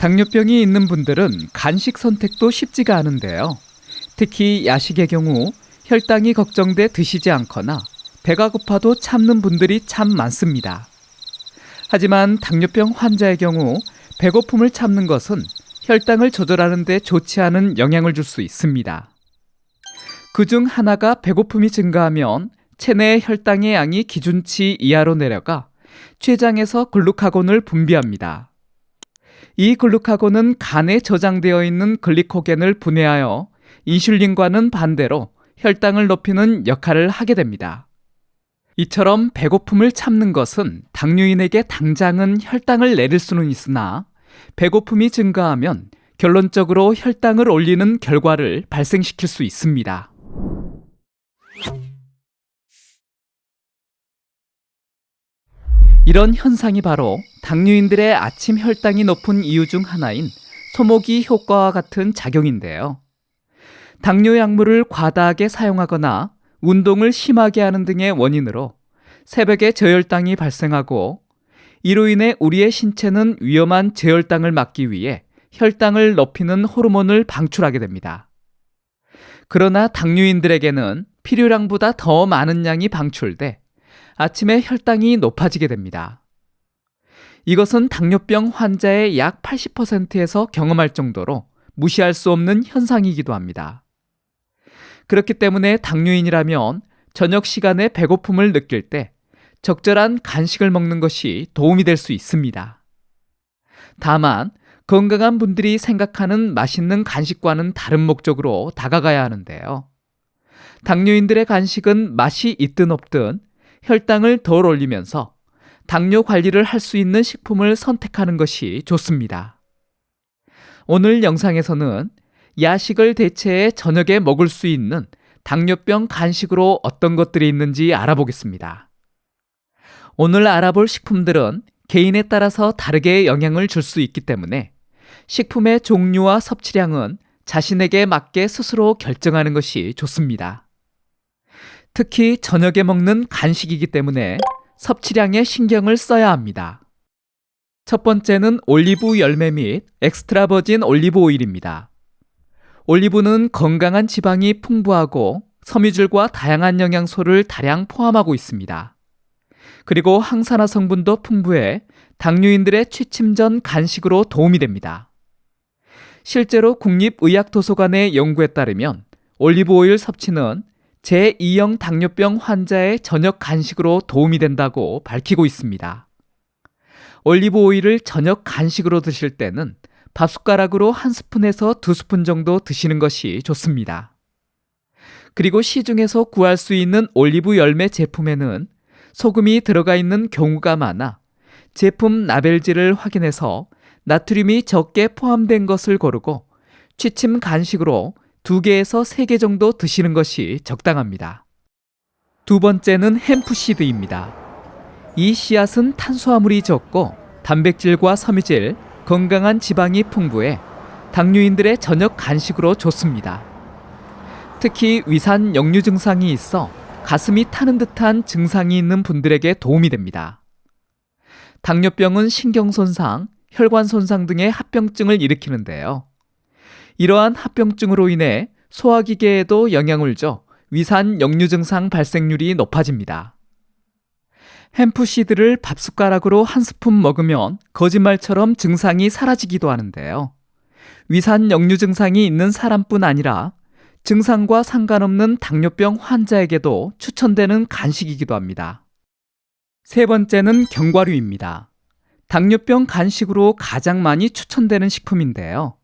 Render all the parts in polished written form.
당뇨병이 있는 분들은 간식 선택도 쉽지가 않은데요. 특히 야식의 경우 혈당이 걱정돼 드시지 않거나 배가 고파도 참는 분들이 참 많습니다. 하지만 당뇨병 환자의 경우 배고픔을 참는 것은 혈당을 조절하는 데 좋지 않은 영향을 줄 수 있습니다. 그중 하나가 배고픔이 증가하면 체내 혈당의 양이 기준치 이하로 내려가 췌장에서 글루카곤을 분비합니다. 이 글루카곤은 간에 저장되어 있는 글리코겐을 분해하여 인슐린과는 반대로 혈당을 높이는 역할을 하게 됩니다. 이처럼 배고픔을 참는 것은 당뇨인에게 당장은 혈당을 내릴 수는 있으나 배고픔이 증가하면 결론적으로 혈당을 올리는 결과를 발생시킬 수 있습니다. 이런 현상이 바로 당뇨인들의 아침 혈당이 높은 이유 중 하나인 소모기 효과와 같은 작용인데요. 당뇨 약물을 과다하게 사용하거나 운동을 심하게 하는 등의 원인으로 새벽에 저혈당이 발생하고, 이로 인해 우리의 신체는 위험한 저혈당을 막기 위해 혈당을 높이는 호르몬을 방출하게 됩니다. 그러나 당뇨인들에게는 필요량보다 더 많은 양이 방출돼 아침에 혈당이 높아지게 됩니다. 이것은 당뇨병 환자의 약 80%에서 경험할 정도로 무시할 수 없는 현상이기도 합니다. 그렇기 때문에 당뇨인이라면 저녁 시간에 배고픔을 느낄 때 적절한 간식을 먹는 것이 도움이 될 수 있습니다. 다만 건강한 분들이 생각하는 맛있는 간식과는 다른 목적으로 다가가야 하는데요. 당뇨인들의 간식은 맛이 있든 없든 혈당을 덜 올리면서 당뇨 관리를 할 수 있는 식품을 선택하는 것이 좋습니다. 오늘 영상에서는 야식을 대체해 저녁에 먹을 수 있는 당뇨병 간식으로 어떤 것들이 있는지 알아보겠습니다. 오늘 알아볼 식품들은 개인에 따라서 다르게 영향을 줄 수 있기 때문에 식품의 종류와 섭취량은 자신에게 맞게 스스로 결정하는 것이 좋습니다. 특히 저녁에 먹는 간식이기 때문에 섭취량에 신경을 써야 합니다. 첫 번째는 올리브 열매 및 엑스트라 버진 올리브 오일입니다. 올리브는 건강한 지방이 풍부하고 섬유질과 다양한 영양소를 다량 포함하고 있습니다. 그리고 항산화 성분도 풍부해 당뇨인들의 취침 전 간식으로 도움이 됩니다. 실제로 국립의학도서관의 연구에 따르면 올리브 오일 섭취는 제2형 당뇨병 환자의 저녁 간식으로 도움이 된다고 밝히고 있습니다. 올리브 오일을 저녁 간식으로 드실 때는 밥숟가락으로 1스푼에서 2스푼 정도 드시는 것이 좋습니다. 그리고 시중에서 구할 수 있는 올리브 열매 제품에는 소금이 들어가 있는 경우가 많아 제품 라벨지를 확인해서 나트륨이 적게 포함된 것을 고르고 취침 간식으로 2개에서 3개 정도 드시는 것이 적당합니다. 두 번째는 햄프시드입니다. 이 씨앗은 탄수화물이 적고 단백질과 섬유질, 건강한 지방이 풍부해 당뇨인들의 저녁 간식으로 좋습니다. 특히 위산 역류 증상이 있어 가슴이 타는 듯한 증상이 있는 분들에게 도움이 됩니다. 당뇨병은 신경손상, 혈관손상 등의 합병증을 일으키는데요. 이러한 합병증으로 인해 소화기계에도 영향을 줘 위산 역류 증상 발생률이 높아집니다. 햄프시드를 밥숟가락으로 1스푼 먹으면 거짓말처럼 증상이 사라지기도 하는데요. 위산 역류 증상이 있는 사람뿐 아니라 증상과 상관없는 당뇨병 환자에게도 추천되는 간식이기도 합니다. 세 번째는 견과류입니다. 당뇨병 간식으로 가장 많이 추천되는 식품인데요.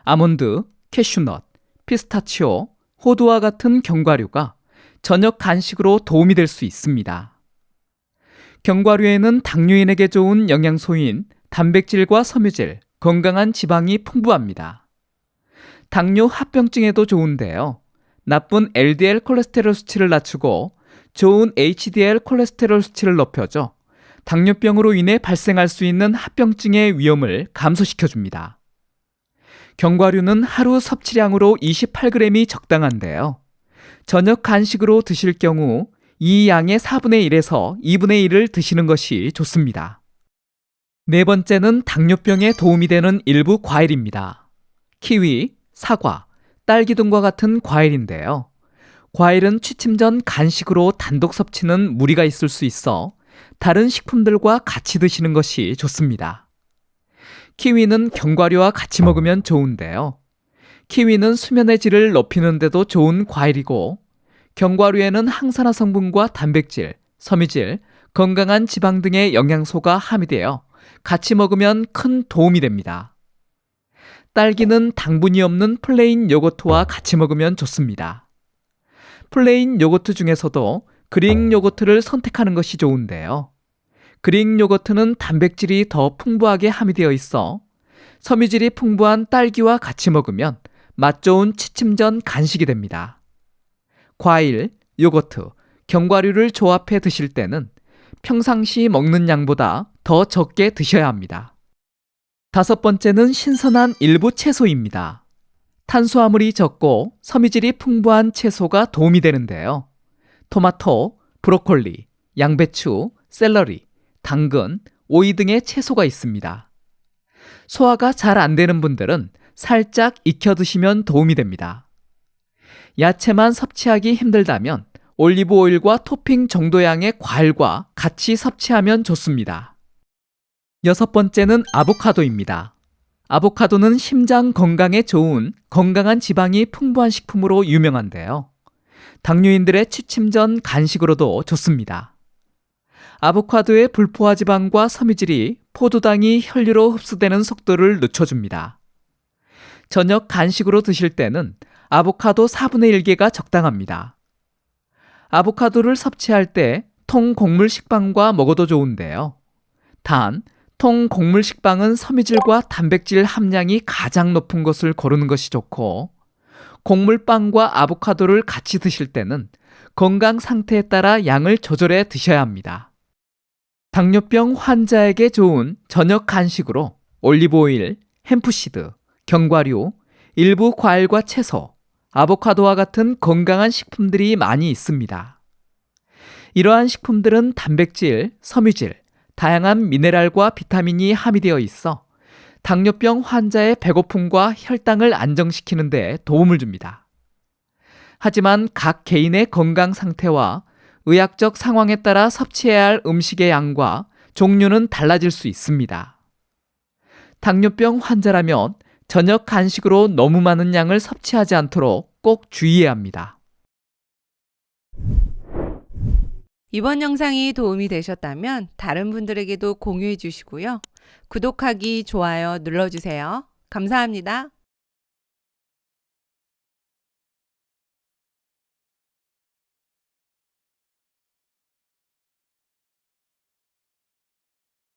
아몬드, 캐슈넛, 피스타치오, 호두와 같은 견과류가 저녁 간식으로 도움이 될 수 있습니다. 견과류에는 당뇨인에게 좋은 영양소인 단백질과 섬유질, 건강한 지방이 풍부합니다. 당뇨 합병증에도 좋은데요. 나쁜 LDL 콜레스테롤 수치를 낮추고 좋은 HDL 콜레스테롤 수치를 높여줘 당뇨병으로 인해 발생할 수 있는 합병증의 위험을 감소시켜줍니다. 견과류는 하루 섭취량으로 28g이 적당한데요. 저녁 간식으로 드실 경우 이 양의 4분의 1에서 2분의 1을 드시는 것이 좋습니다. 네 번째는 당뇨병에 도움이 되는 일부 과일입니다. 키위, 사과, 딸기 등과 같은 과일인데요. 과일은 취침 전 간식으로 단독 섭취는 무리가 있을 수 있어 다른 식품들과 같이 드시는 것이 좋습니다. 키위는 견과류와 같이 먹으면 좋은데요. 키위는 수면의 질을 높이는 데도 좋은 과일이고, 견과류에는 항산화 성분과 단백질, 섬유질, 건강한 지방 등의 영양소가 함유되어 같이 먹으면 큰 도움이 됩니다. 딸기는 당분이 없는 플레인 요거트와 같이 먹으면 좋습니다. 플레인 요거트 중에서도 그릭 요거트를 선택하는 것이 좋은데요. 그릭 요거트는 단백질이 더 풍부하게 함유되어 있어 섬유질이 풍부한 딸기와 같이 먹으면 맛 좋은 취침 전 간식이 됩니다. 과일, 요거트, 견과류를 조합해 드실 때는 평상시 먹는 양보다 더 적게 드셔야 합니다. 다섯 번째는 신선한 일부 채소입니다. 탄수화물이 적고 섬유질이 풍부한 채소가 도움이 되는데요. 토마토, 브로콜리, 양배추, 샐러리, 당근, 오이 등의 채소가 있습니다. 소화가 잘 안 되는 분들은 살짝 익혀 드시면 도움이 됩니다. 야채만 섭취하기 힘들다면 올리브 오일과 토핑 정도 양의 과일과 같이 섭취하면 좋습니다. 여섯 번째는 아보카도입니다. 아보카도는 심장 건강에 좋은 건강한 지방이 풍부한 식품으로 유명한데요. 당뇨인들의 취침 전 간식으로도 좋습니다. 아보카도의 불포화 지방과 섬유질이 포도당이 혈류로 흡수되는 속도를 늦춰줍니다. 저녁 간식으로 드실 때는 아보카도 4분의 1개가 적당합니다. 아보카도를 섭취할 때 통곡물 식빵과 먹어도 좋은데요. 단, 통곡물 식빵은 섬유질과 단백질 함량이 가장 높은 것을 고르는 것이 좋고, 곡물빵과 아보카도를 같이 드실 때는 건강 상태에 따라 양을 조절해 드셔야 합니다. 당뇨병 환자에게 좋은 저녁 간식으로 올리브오일, 햄프시드, 견과류, 일부 과일과 채소, 아보카도와 같은 건강한 식품들이 많이 있습니다. 이러한 식품들은 단백질, 섬유질, 다양한 미네랄과 비타민이 함유되어 있어 당뇨병 환자의 배고픔과 혈당을 안정시키는 데 도움을 줍니다. 하지만 각 개인의 건강 상태와 의학적 상황에 따라 섭취해야 할 음식의 양과 종류는 달라질 수 있습니다. 당뇨병 환자라면 저녁 간식으로 너무 많은 양을 섭취하지 않도록 꼭 주의해야 합니다. 이번 영상이 도움이 되셨다면 다른 분들에게도 공유해 주시고요. 구독하기, 좋아요 눌러주세요. 감사합니다.